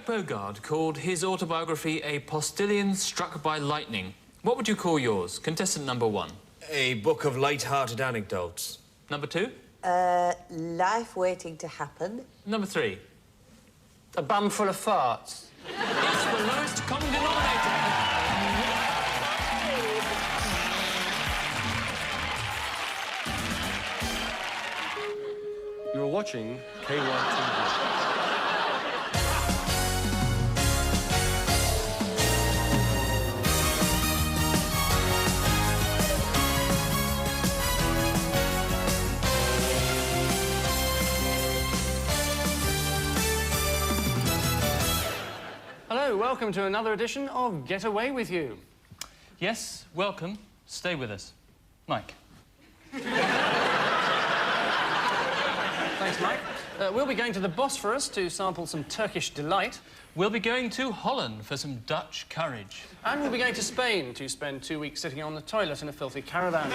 Bogard called his autobiography A Postilion Struck by Lightning. What would you call yours? Contestant number 1. A book of light-hearted anecdotes. Number 2? Life waiting to happen. Number 3? A bum full of farts. It's the lowest common denominator. You're watching KYTV. Hello, welcome to another edition of Get Away With You. Yes, welcome. Stay with us. Mike. Thanks, Mike. We'll be going to the Bosphorus to sample some Turkish delight. We'll be going to Holland for some Dutch courage. And we'll be going to Spain to spend 2 weeks sitting on the toilet in a filthy caravan.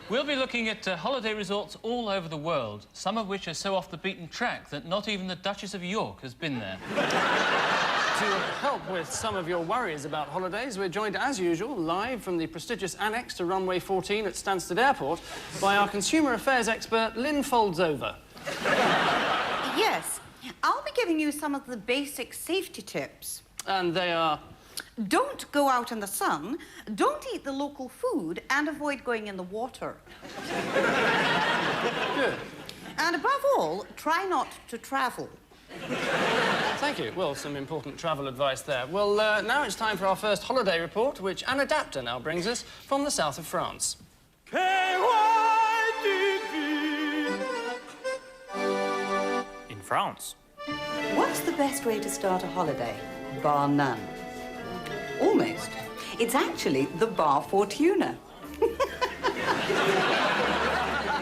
We'll be looking at holiday resorts all over the world, some of which are so off the beaten track that not even the Duchess of York has been there. To help with some of your worries about holidays, we're joined, as usual, live from the prestigious annex to runway 14 at Stansted Airport by our consumer affairs expert, Lynn Foldsover. Yes, I'll be giving you some of the basic safety tips. And they are... Don't go out in the sun, don't eat the local food, and avoid going in the water. Good. And above all, try not to travel. Thank you. Well, some important travel advice there. Well, now it's time for our first holiday report, which an adapter now brings us from the south of France. KYTV. In France. What's the best way to start a holiday? Bar none. Almost. It's actually the bar Fortuna.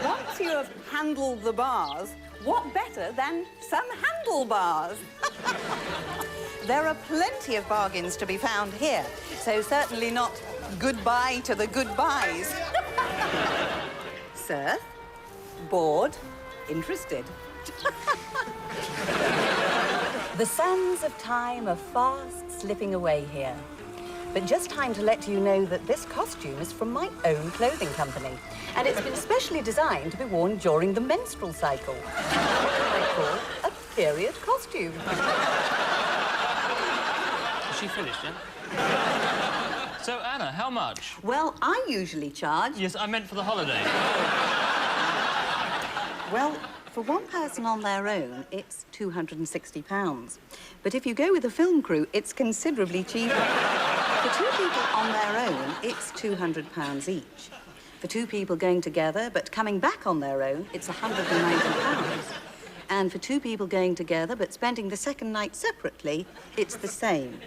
Once you have handled the bars, what better than some handlebars? There are plenty of bargains to be found here, so certainly not goodbye to the goodbyes. Sir? Bored? Interested? The sands of time are fast slipping away here. But just time to let you know that this costume is from my own clothing company, and it's been specially designed to be worn during the menstrual cycle. What I call a period costume. Is she finished, yeah? So, Anna, how much? Well, I usually charge... Yes, I meant for the holiday. Well, for one person on their own, it's £260. But if you go with a film crew, it's considerably cheaper. For 2 people on their own, it's £200 each. For 2 people going together but coming back on their own, it's £190. And for 2 people going together but spending the second night separately, it's the same.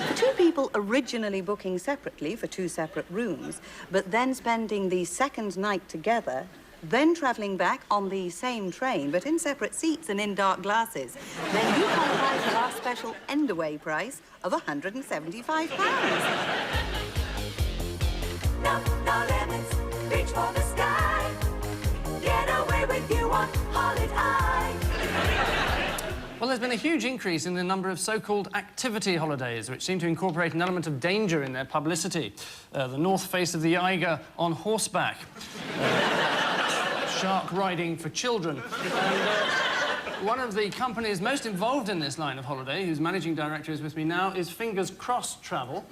For 2 people originally booking separately for 2 separate rooms, but then spending the second night together, then travelling back on the same train, but in separate seats and in dark glasses, then you qualify for our special end-away price of £175. No limits, reach for the sky. Get away with you on holiday. Well, there's been a huge increase in the number of so-called activity holidays, which seem to incorporate an element of danger in their publicity. The north face of the Eiger on horseback. Shark riding for children. And, one of the companies most involved in this line of holiday, whose managing director is with me now, is Fingers Crossed Travel.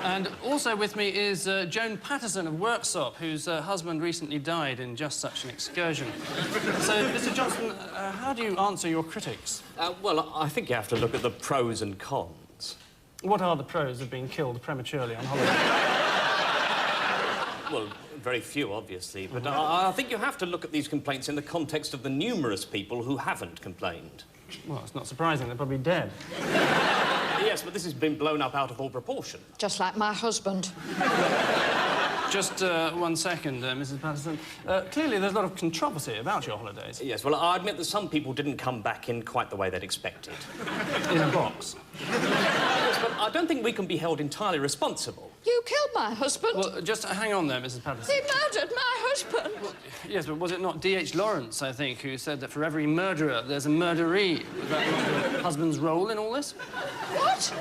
And also with me is Joan Patterson of Worksop, whose husband recently died in just such an excursion. So, Mr. Johnson, how do you answer your critics? Well, I think you have to look at the pros and cons. What are the pros of being killed prematurely on holiday? Well, very few, obviously, but I think you have to look at these complaints in the context of the numerous people who haven't complained. Well, it's not surprising. They're probably dead. Yes, but this has been blown up out of all proportion. Just like my husband. Just 1 second, Mrs. Patterson. Clearly, there's a lot of controversy about your holidays. Yes, well, I admit that some people didn't come back in quite the way they'd expected. In a box. Yes, but I don't think we can be held entirely responsible. You killed my husband. Well, just hang on there, Mrs. Patterson. He murdered my husband. Yes, but was it not D.H. Lawrence, I think, who said that for every murderer, there's a murderee? Was that not your husband's role in all this? What?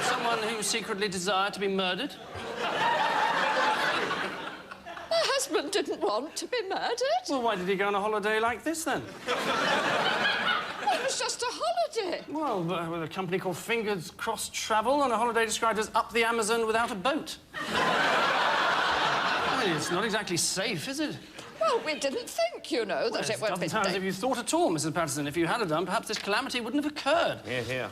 Someone who secretly desired to be murdered? My husband didn't want to be murdered. Well, why did he go on a holiday like this, then? It was just a holiday. Well, with a company called Fingers Crossed Travel on a holiday described as up the Amazon without a boat. Well, it's not exactly safe, is it? Well, we didn't think, you know, that it would be... Doesn't sound as if you thought at all, Mrs. Patterson. If you had done, perhaps this calamity wouldn't have occurred. Here, here.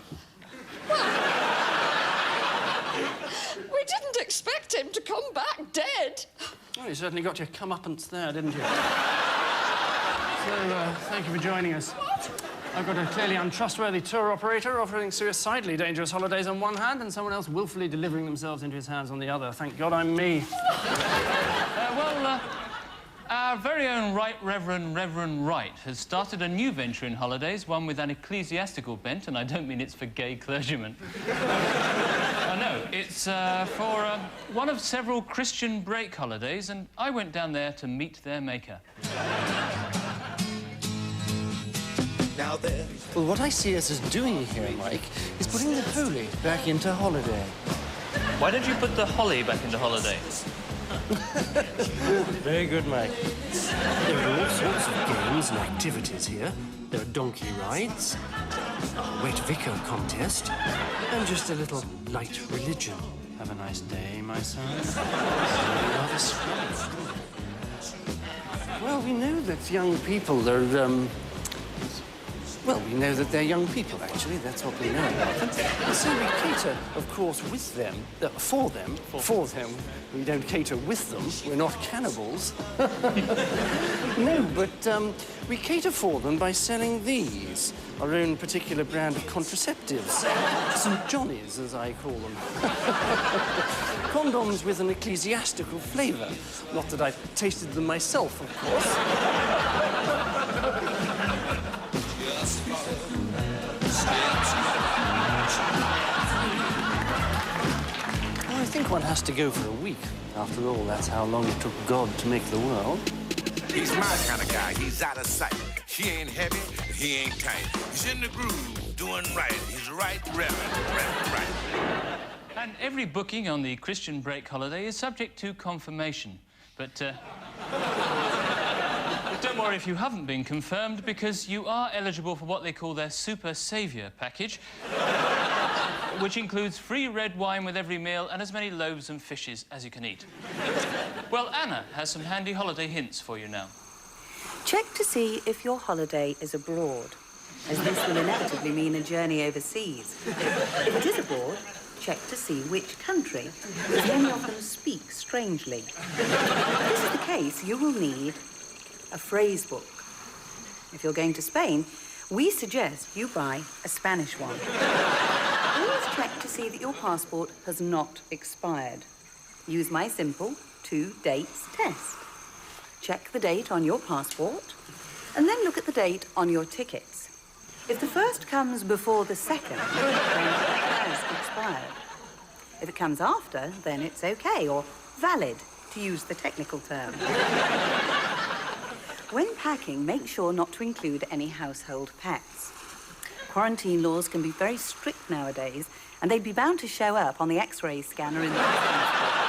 We didn't expect him to come back dead. Well, you certainly got your comeuppance there, didn't you? So, thank you for joining us. I've got a clearly untrustworthy tour operator offering suicidally dangerous holidays on one hand and someone else willfully delivering themselves into his hands on the other. Thank God I'm me. Our very own Right Reverend Wright has started a new venture in holidays, one with an ecclesiastical bent, and I don't mean it's for gay clergymen. No, it's for one of several Christian break holidays, and I went down there to meet their maker. Well, what I see us as doing here, Mike, is putting the holy back into holiday. Why don't you put the holly back into holiday? Very good, Mike. There are all sorts of games and activities here. There are donkey rides, a wet vicar contest, and just a little light religion. Have a nice day, my son. Rather strange. Well, we know that young people are, well, we know that they're young people, actually. That's what we know about them. And so we cater, of course, with them, for them. We don't cater with them. We're not cannibals. No, but we cater for them by selling these, our own particular brand of contraceptives. St. Johnny's, as I call them. Condoms with an ecclesiastical flavour. Not that I've tasted them myself, of course. I think one has to go for a week. After all, that's how long it took God to make the world. He's my kind of guy. He's out of sight. She ain't heavy, he ain't tight. He's in the groove, doing right. He's right, reverend, right. And every booking on the Christian break holiday is subject to confirmation. But don't worry if you haven't been confirmed, because you are eligible for what they call their Super Saviour package, which includes free red wine with every meal and as many loaves and fishes as you can eat. Well, Anna has some handy holiday hints for you now. Check to see if your holiday is abroad, as this will inevitably mean a journey overseas. If it is abroad, check to see which country, as many of them speak strangely. If this is the case, you will need a phrase book. If you're going to Spain, we suggest you buy a Spanish one. Always check to see that your passport has not expired. Use my simple 2 dates test. Check the date on your passport, and then look at the date on your tickets. If the first comes before the second, then it has expired. If it comes after, then it's okay, or valid, to use the technical term. When packing, make sure not to include any household pets. Quarantine laws can be very strict nowadays, and they'd be bound to show up on the X-ray scanner in the passport.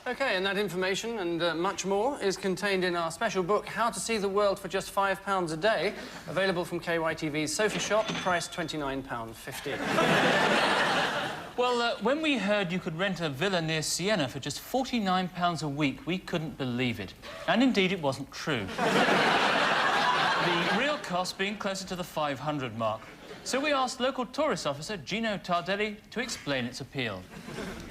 OK, and that information and much more is contained in our special book, How to See the World for Just £5 a Day, available from KYTV's Sofa Shop, price £29.50. Well, when we heard you could rent a villa near Siena for just £49 a week, we couldn't believe it. And indeed, it wasn't true. The real cost being closer to the 500 mark. So we asked local tourist officer Gino Tardelli to explain its appeal.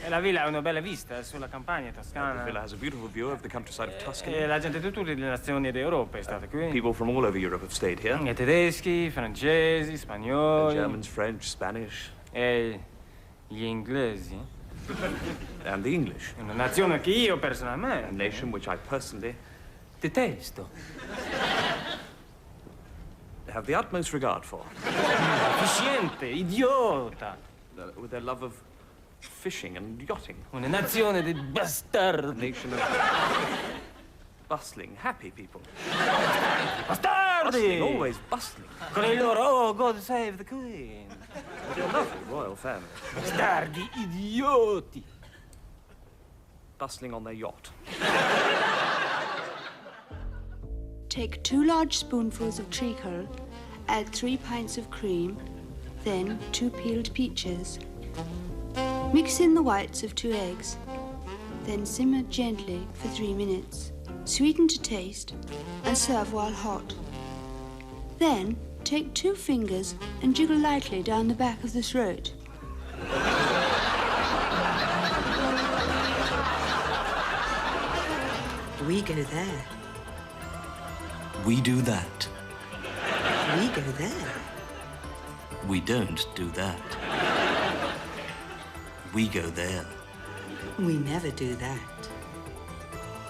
La villa ha una bella vista sulla campagna toscana. The villa has a beautiful view of the countryside of Tuscany. La gente di tutte le nazioni d'Europa è stata qui. People from all over Europe have stayed here. Tedeschi, francesi, spagnoli. Germans, French, Spanish. E gli inglesi. And the English. Una nazione che io personalmente. A nation which I personally detesto. have the utmost regard for. Efficiente, idiota. With their love of fishing and yachting. Una nazione di A bastardi. nation of bustling, happy people. Bastardi! Bustling, always bustling. Con il loro, oh, God save the Queen. With your lovely royal family. Bastardi idioti. Bustling on their yacht. Take 2 large spoonfuls of treacle, add 3 pints of cream, then 2 peeled peaches. Mix in the whites of 2 eggs, then simmer gently for 3 minutes. Sweeten to taste and serve while hot. Then take 2 fingers and jiggle lightly down the back of the throat. We go there. We do that. We go there. We don't do that. We go there. We never do that.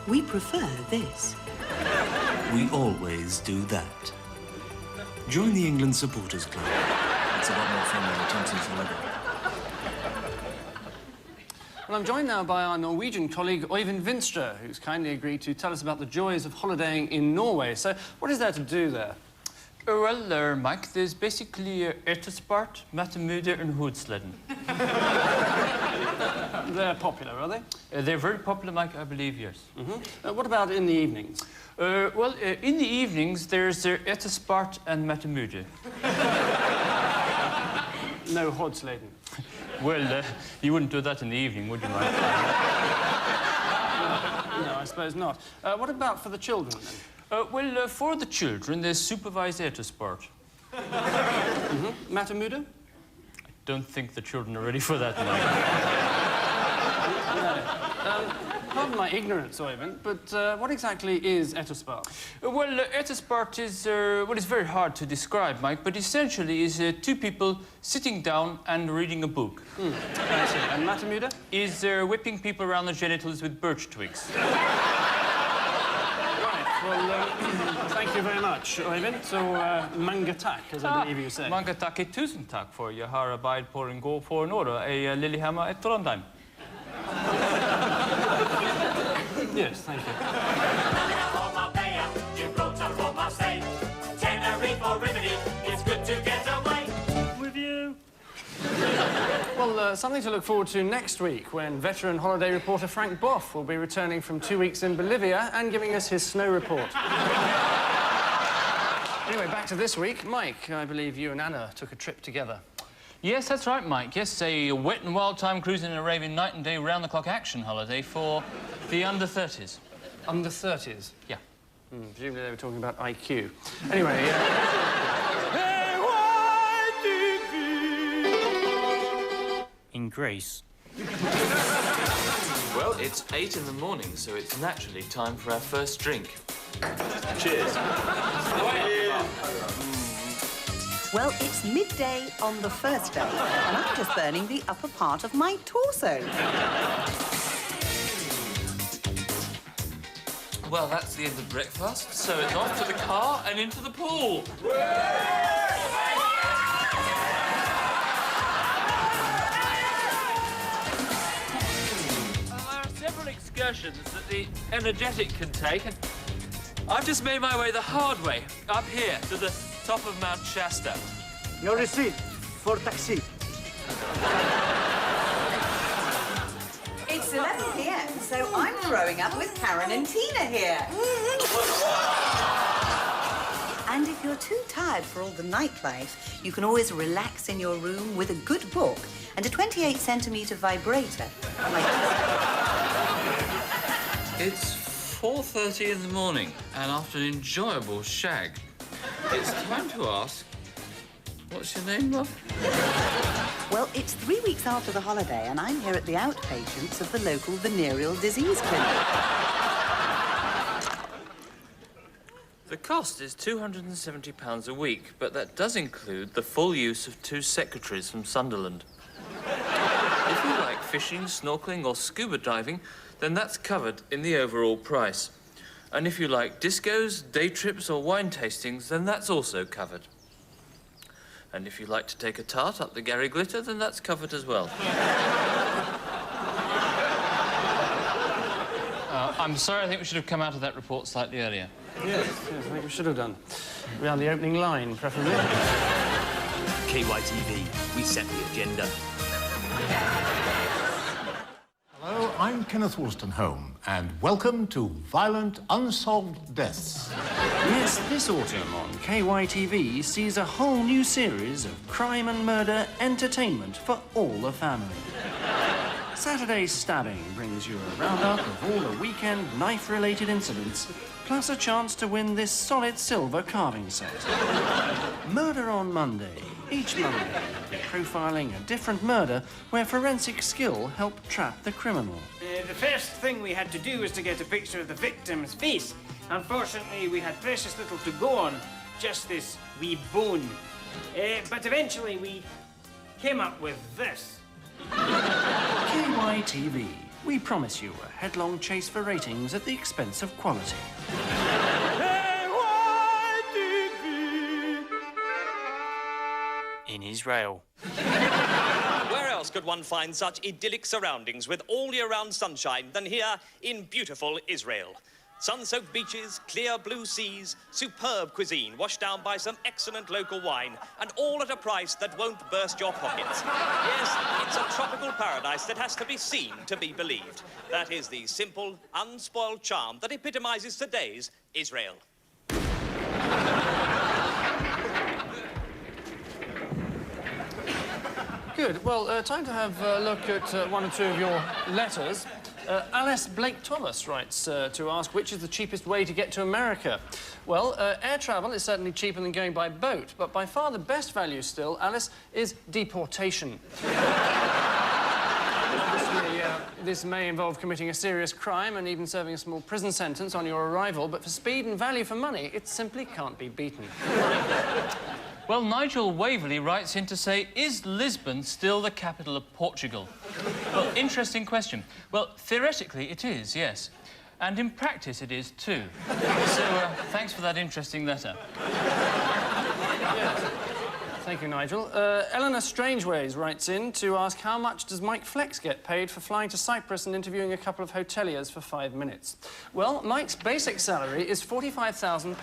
We prefer this. We always do that. Join the England Supporters Club. It's a lot more fun than the Thompsons holiday. Well, I'm joined now by our Norwegian colleague, Øyvind Vinstra, who's kindly agreed to tell us about the joys of holidaying in Norway. So, what is there to do there? Well, Mike, there's basically Etterspart, Matamudde and Hoodsleden. They're popular, are they? They're very popular, Mike, I believe, yes. What about in the evenings? Well, in the evenings, there's Etterspart and Matamudde. No Hoodsleden. Well, you wouldn't do that in the evening, would you, Mike? No, I suppose not. What about for the children, then? Well, for the children, there's supervised Etterspart. Matamudde? I don't think the children are ready for that, Mike. Pardon my ignorance, Øyvind, but what exactly is Etterspart? Well, Etterspart is, well, it's very hard to describe, Mike, but essentially is 2 people sitting down and reading a book. I see. And Matamudde? Is whipping people around the genitals with birch twigs. Well, thank you very much, Øyvind. So, mange takk, as I believe you say. Mange takk, tusen takk for jeg har arbeidet på en gård for en år, i Lillehammer i Trondheim. Yes, thank you. With you. Well, something to look forward to next week when veteran holiday reporter Frank Boff will be returning from 2 weeks in Bolivia and giving us his snow report. Anyway, back to this week. Mike, I believe you and Anna took a trip together. Yes, that's right, Mike. Yes, a wet and wild time cruising in Arabian night and day round-the-clock action holiday for the under-30s. Under-30s? Yeah. Presumably they were talking about IQ. Anyway, In Greece. Well, it's 8 in the morning, so it's naturally time for our first drink. Cheers. Well, it's midday on the first day, and I'm just burning the upper part of my torso. Well, that's the end of breakfast, so it's off to the car and into the pool. Several excursions that the energetic can take, and I've just made my way the hard way up here to the top of Mount Shasta. Your receipt for taxi. It's 11 p.m, so I'm throwing up with Karen and Tina here. And if you're too tired for all the nightlife, you can always relax in your room with a good book and a 28-centimetre vibrator. It's 4:30 in the morning, and after an enjoyable shag, it's time to ask, what's your name, love? Well, it's 3 weeks after the holiday, and I'm here at the outpatients of the local venereal disease clinic. The cost is £270 a week, but that does include the full use of 2 secretaries from Sunderland. If you like fishing, snorkeling or scuba diving, then that's covered in the overall price. And if you like discos, day trips or wine tastings, then that's also covered. And if you like to take a tart up the Gary Glitter, then that's covered as well. I'm sorry, I think we should have come out of that report slightly earlier. Yes, I think we should have done. Around the opening line, preferably. KYTV, we set the agenda. Hello, I'm Kenneth Wolstenholme, and welcome to Violent Unsolved Deaths. Yes, this autumn on KYTV sees a whole new series of crime and murder entertainment for all the family. Saturday's Stabbing brings you a roundup of all the weekend knife-related incidents, plus a chance to win this solid silver carving set. Murder on Monday. Each Monday, we'll be profiling a different murder where forensic skill helped trap the criminal. The first thing we had to do was to get a picture of the victim's face. Unfortunately, we had precious little to go on, just this wee bone. But eventually we came up with this. KYTV. We promise you a headlong chase for ratings at the expense of quality. In Israel. Where else could one find such idyllic surroundings with all year-round sunshine than here in beautiful Israel? Sun-soaked beaches, clear blue seas, superb cuisine washed down by some excellent local wine, and all at a price that won't burst your pockets. Yes, it's a tropical paradise that has to be seen to be believed. That is the simple, unspoiled charm that epitomizes today's Israel. Good. Well, time to have a look at one or two of your letters. Alice Blake Thomas writes to ask which is the cheapest way to get to America. Well, air travel is certainly cheaper than going by boat, but by far the best value still, Alice, is deportation. Obviously, this may involve committing a serious crime and even serving a small prison sentence on your arrival, but for speed and value for money, it simply can't be beaten. Well, Nigel Waverley writes in to say, is Lisbon still the capital of Portugal? Well, interesting question. Well, theoretically it is, yes. And in practice it is too. So, thanks for that interesting letter. Yes. Thank you, Nigel. Eleanor Strangeways writes in to ask how much does Mike Flex get paid for flying to Cyprus and interviewing a couple of hoteliers for 5 minutes? Well, Mike's basic salary is £45,000.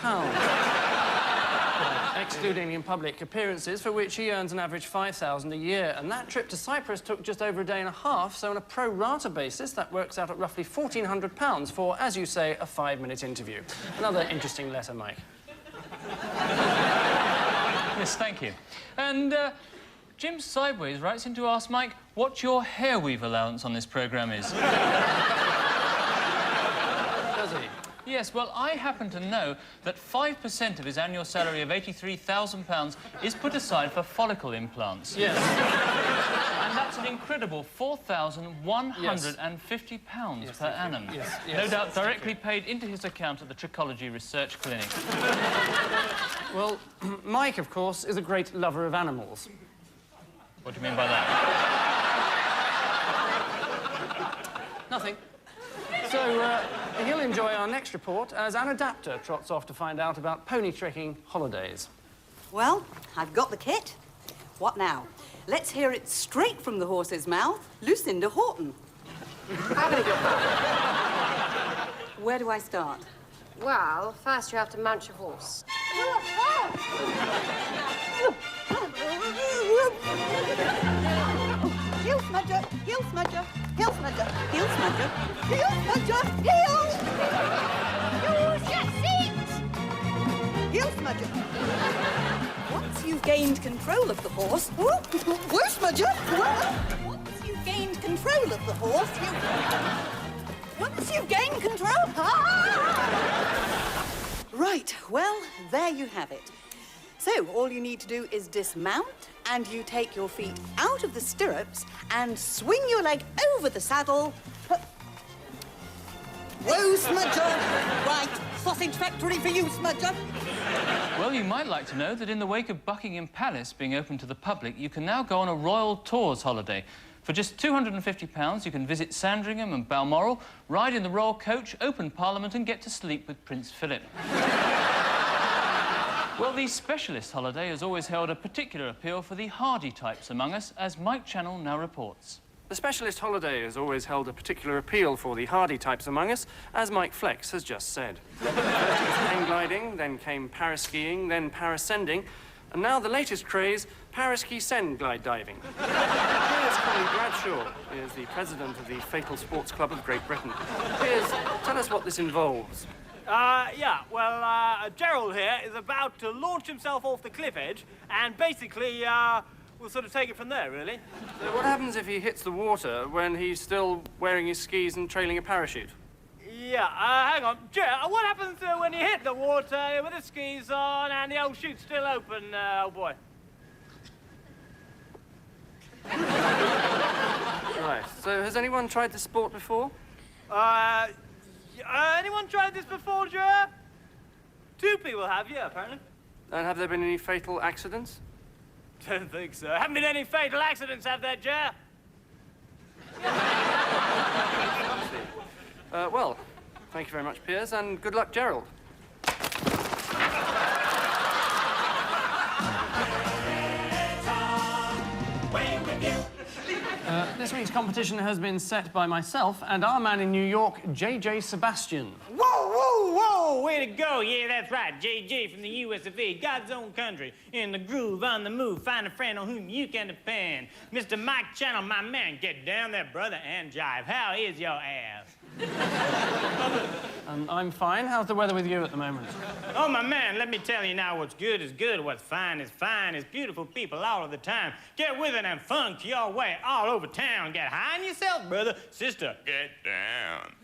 Excluding in public appearances, for which he earns an average $5,000 a year. And that trip to Cyprus took just over a day and a half, so on a pro rata basis, that works out at roughly £1,400 for, as you say, a 5-minute interview. Another interesting letter, Mike. Yes, thank you. And Jim Sideways writes in to ask Mike what your hair weave allowance on this programme is. Does he? Yes, well, I happen to know that 5% of his annual salary of £83,000 is put aside for follicle implants. Yes. And that's an incredible £4,150 per annum. Yes, No doubt directly paid into his account at the Trichology Research Clinic. Well, Mike, of course, is a great lover of animals. What do you mean by that? Nothing. So, he'll enjoy our next report as an adapter trots off to find out about pony trekking holidays. Well, I've got the kit. What now? Let's hear it straight from the horse's mouth. Lucinda Horton. Where do I start? Well, first you have to mount your horse. Heel smudger, heel smudger, heel smudger, heel smudger, heel smudger, heel! Use your seat! Heel smudger. Once you've gained control of the horse... Whoa, smudger! Once you've gained control of the horse, Once you've gained control... Right, well, there you have it. So, all you need to do is dismount, and you take your feet out of the stirrups and swing your leg over the saddle. Whoa, Smudger! Right, sausage factory for you, Smudger. Well, you might like to know that in the wake of Buckingham Palace being open to the public, you can now go on a Royal Tours holiday For just £250, you can visit Sandringham and Balmoral, ride in the Royal Coach, open Parliament and get to sleep with Prince Philip. Well, the specialist holiday has always held a particular appeal for the hardy types among us, as Mike Channell now reports. The specialist holiday has always held a particular appeal for the hardy types among us, as Mike Flex has just said. First it was hang gliding, then came paraskiing, then parascending, and now the latest craze, paraski-send glide diving. Here's Colin Bradshaw, he is the president of the Fatal Sports Club of Great Britain. Piers, tell us what this involves. Gerald here is about to launch himself off the cliff edge, and basically, we'll sort of take it from there, really. So what happens if he hits the water when he's still wearing his skis and trailing a parachute? Hang on. Gerald, what happens when you hit the water with the skis on and the old chute's still open, old boy? Right, so has anyone tried this sport before? Anyone tried this before, Gerald? 2 people have, yeah, apparently. And have there been any fatal accidents? Don't think so. Haven't been any fatal accidents, have there, Jer? Well, thank you very much, Piers, and good luck, Gerald. This week's competition has been set by myself and our man in New York, JJ Sebastian. Whoa, whoa, whoa! Way to go! Yeah, that's right. JJ from the US of A, God's own country. In the groove, on the move, find a friend on whom you can depend. Mr. Mike Channell, my man, get down there, brother, and jive. How is your ass? I'm fine. How's the weather with you at the moment? Oh, my man, let me tell you now, what's good is good, what's fine is fine. It's beautiful people all of the time. Get with it and funk your way all over town. Get high on yourself, brother. Sister, get down.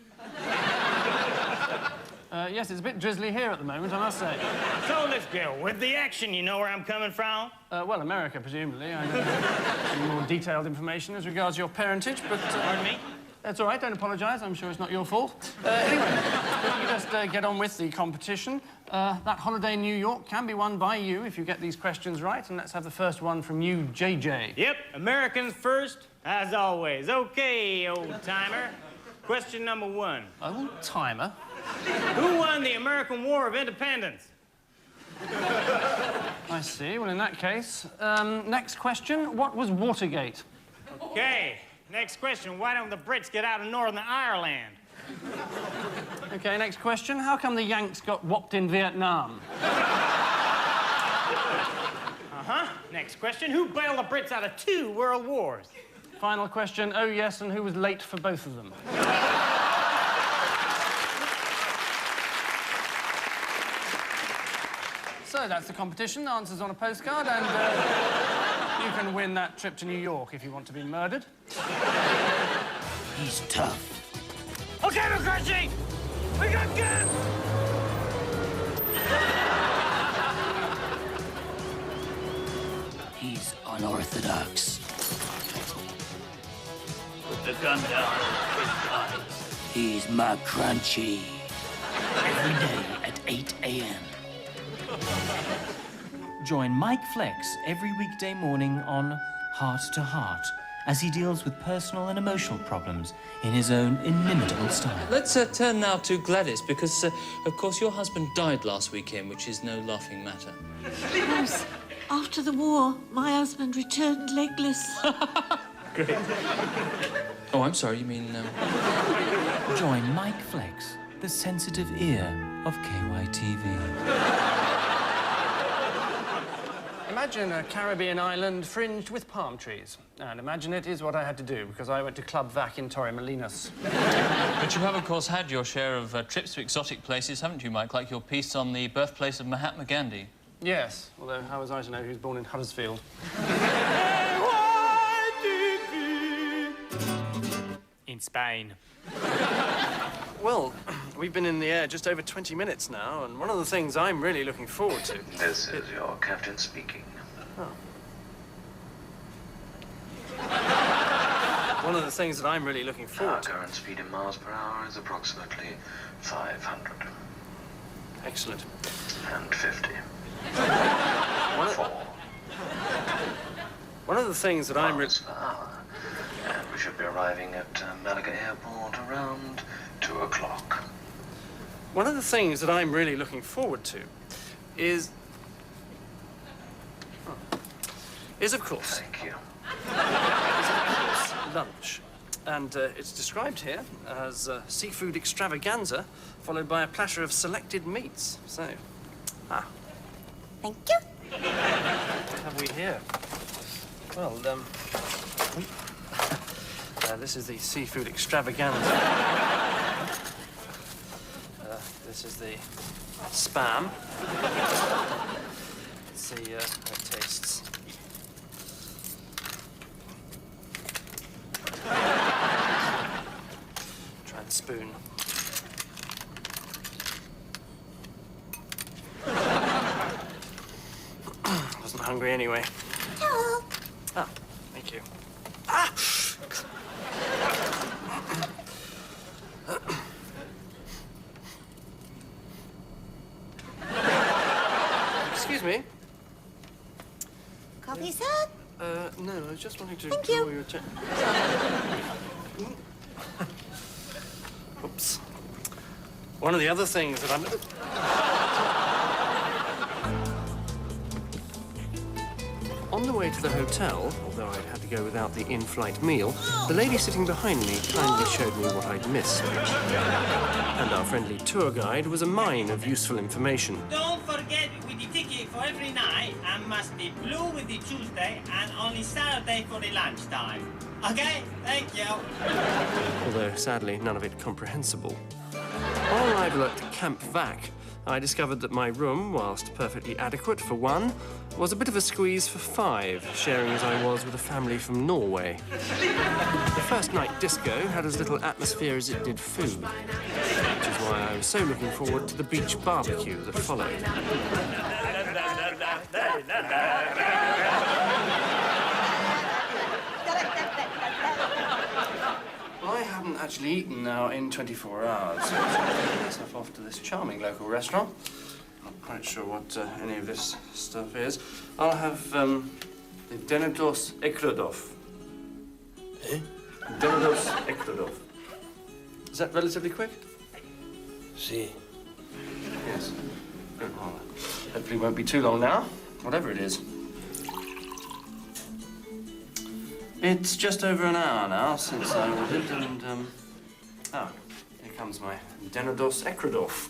Yes, it's a bit drizzly here at the moment, I must say. So let's go with the action. You know where I'm coming from? Well, America, presumably. I don't know any more detailed information as regards your parentage, but... Pardon me? That's all right, don't apologise. I'm sure it's not your fault. Anyway, you just get on with the competition. That holiday in New York can be won by you if you get these questions right, and let's have the first one from you, JJ. Yep, Americans first, as always. Okay, old-timer. Question number 1. Old-timer? Who won the American War of Independence? I see. Well, in that case, next question. What was Watergate? Okay. Next question, why don't the Brits get out of Northern Ireland? OK, next question. How come the Yanks got whopped in Vietnam? Next question, who bailed the Brits out of 2 world wars? Final question, oh yes, and who was late for both of them? So that's the competition. Answers on a postcard, and you can win that trip to New York if you want to be murdered. He's tough. Okay, McCarthy! We got guns! He's unorthodox. Put the gun down. He's McCrunchy. Every day at 8 a.m. Join Mike Flex every weekday morning on Heart to Heart as he deals with personal and emotional problems in his own inimitable style. Let's turn now to Gladys, because, of course, your husband died last weekend, which is no laughing matter. Yes. After the war, my husband returned legless. Great. Oh, I'm sorry, you mean... Join Mike Flex, the sensitive ear of KYTV. Imagine a Caribbean island fringed with palm trees. And imagine it is what I had to do, because I went to Club Vac in Torremolinos. But you have, of course, had your share of trips to exotic places, haven't you, Mike? Like your piece on the birthplace of Mahatma Gandhi. Yes, although how was I to know he was born in Huddersfield? In Spain. Well, we've been in the air just over 20 minutes now, and one of the things I'm really looking forward to... This is your captain speaking. Oh. One of the things that I'm really looking forward to... Our current speed in miles per hour is approximately 500. Excellent. And 50. One of the things that I'm... Miles per hour. And We should be arriving at Malaga Airport around 2 o'clock. One of the things that I'm really looking forward to is of course... Thank you. lunch. And it's described here as seafood extravaganza, followed by a platter of selected meats. So, Thank you. what have we here? Well, this is the seafood extravaganza. This is the spam. Let's see how it tastes. Try the spoon. Wasn't hungry anyway. Hello. Ah, thank you. Excuse me. Coffee, sir? No, I was just wanting to Thank draw you. your attention. Oops. One of the other things that I'm... On the way to the hotel, although I'd had to go without the in-flight meal, the lady sitting behind me kindly showed me what I'd missed. And our friendly tour guide was a mine of useful information. Don't forget with the ticket for every night, and must be blue with the Tuesday and only Saturday for the lunchtime. Okay, thank you. Although, sadly, none of it comprehensible. On arrival at Camp Vac, I discovered that my room, whilst perfectly adequate for one, was a bit of a squeeze for 5, sharing as I was with a family from Norway. The first night disco had as little atmosphere as it did food, which is why I was so looking forward to the beach barbecue that followed. I haven't actually eaten now in 24 hours. So I'm taking myself off to this charming local restaurant. Not quite sure what any of this stuff is. I'll have the Denidos Ekrodov. Eh? Denidos Ekrodov. Is that relatively quick? Si. Yes. Good. Well, hopefully it won't be too long now, whatever it is. It's just over an hour now since I ordered, and, here comes my Denidos Ekrodov.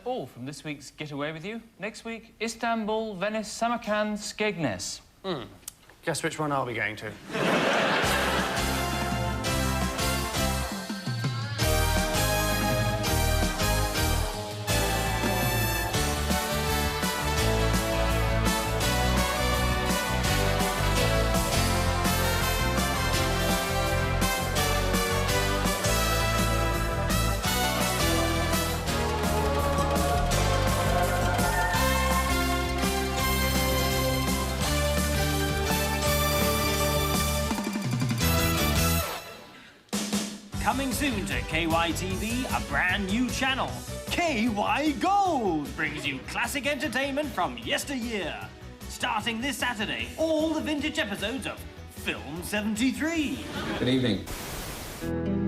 All from this week's Get Away With You. Next week, Istanbul, Venice, Samarkand, Skegness. Guess which one are we going to? Coming soon to KYTV, a brand new channel. KY Gold brings you classic entertainment from yesteryear. Starting this Saturday, all the vintage episodes of Film 73. Good evening.